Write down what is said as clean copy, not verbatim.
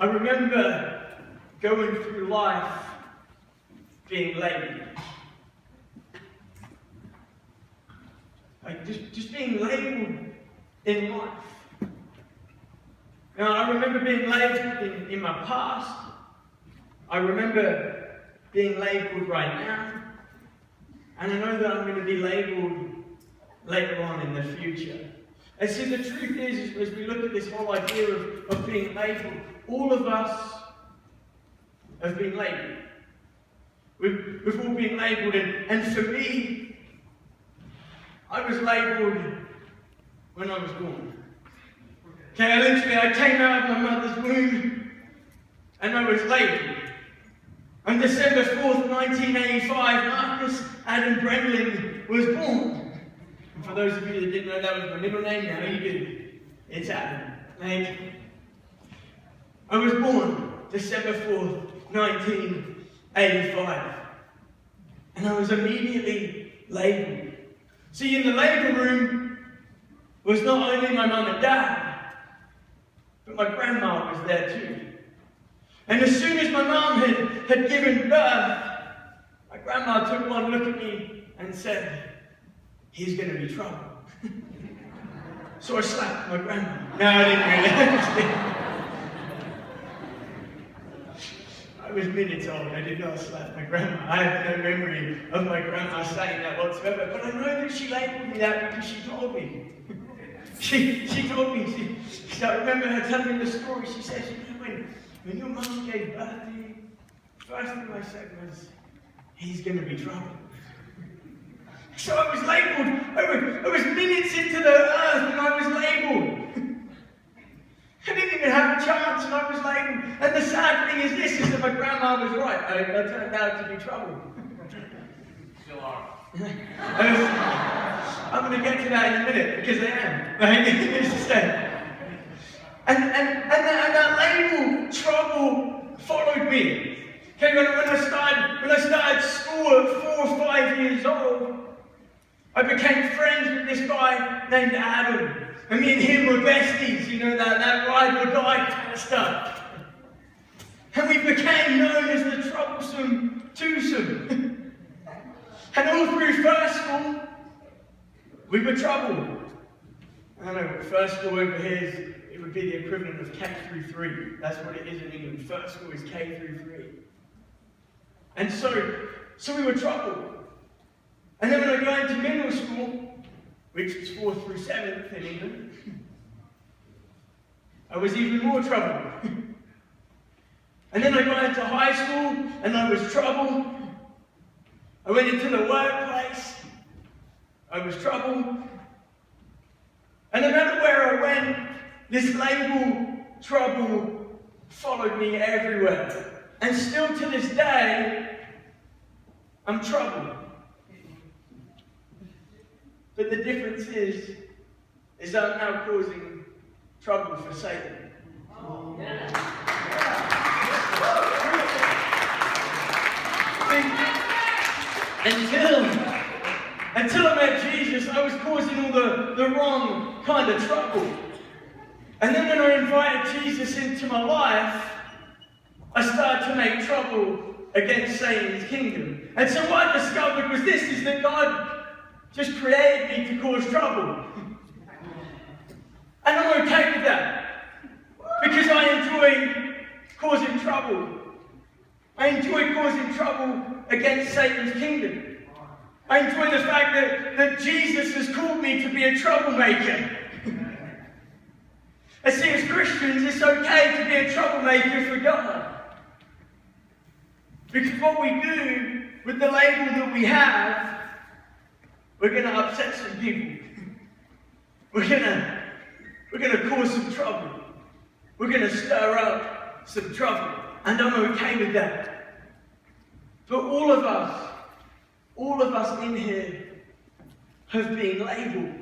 I remember going through life being labelled. Like just being labelled in life. Now, I remember being labelled in my past. I remember being labelled right now. And I know that I'm going to be labelled later on in the future. And see, the truth is as we look at this whole idea of being labelled, all of us have been labelled. We've all been labelled, and for me, I was labelled when I was born. Okay, I came out of my mother's womb, and I was labelled. On December 4th, 1985, Marcus Adam Bremlin was born. And for those of you that didn't know, that was my middle name. Now you do. It's Adam. I was born December 4th, 1985. And I was immediately labelled. See, in the labour room was not only my mum and dad, but my grandma was there too. And as soon as my mum had given birth, my grandma took one look at me and said, "He's going to be trouble." So I slapped my grandma. No, I didn't really. I was minutes old. I did not slap my grandma. I have no memory of my grandma saying that whatsoever. But I know that she labelled me that because she told me. She told me. I remember her telling me the story. She said, when your mum gave birth to you, first thing I said was, "He's going to be trouble." So I was labelled. I was minutes into the earth and I was labelled. I didn't even have a chance and I was labelled. And the sad thing is this, is that my grandma was right. I turned out to be trouble. Still are. I'm going to get to that in a minute because I am. And that label, trouble, followed me. Okay, when I started school at 4 or 5 years old, I became friends with this guy named Adam. And me and him were besties, you know, that ride or die kind of stuff. And we became known as the troublesome twosome. And all through first school, we were trouble. I don't know what first school over here is. It would be the equivalent of K through 3. That's what it is in England. First school is K through 3. And so we were trouble. And then when I got into middle school, which was 4th through 7th in England, I was even more trouble. And then I got into high school, and I was trouble. I went into the workplace, I was trouble. And no matter where I went, this label, trouble, followed me everywhere. And still to this day, I'm trouble. But the difference is I'm now causing trouble for Satan. Oh. Yeah. Until I met Jesus, I was causing all the wrong kind of trouble. And then when I invited Jesus into my life, I started to make trouble against Satan's kingdom. And so what I discovered was this, is that God just created me to cause trouble. And I'm okay with that. Because I enjoy causing trouble. I enjoy causing trouble against Satan's kingdom. I enjoy the fact that Jesus has called me to be a troublemaker. And see, as Christians, it's okay to be a troublemaker for God. Because what we do with the label that we have, we're going to upset some people. We're going to cause some trouble. We're going to stir up some trouble. And I'm okay with that. But all of us in here have been labelled.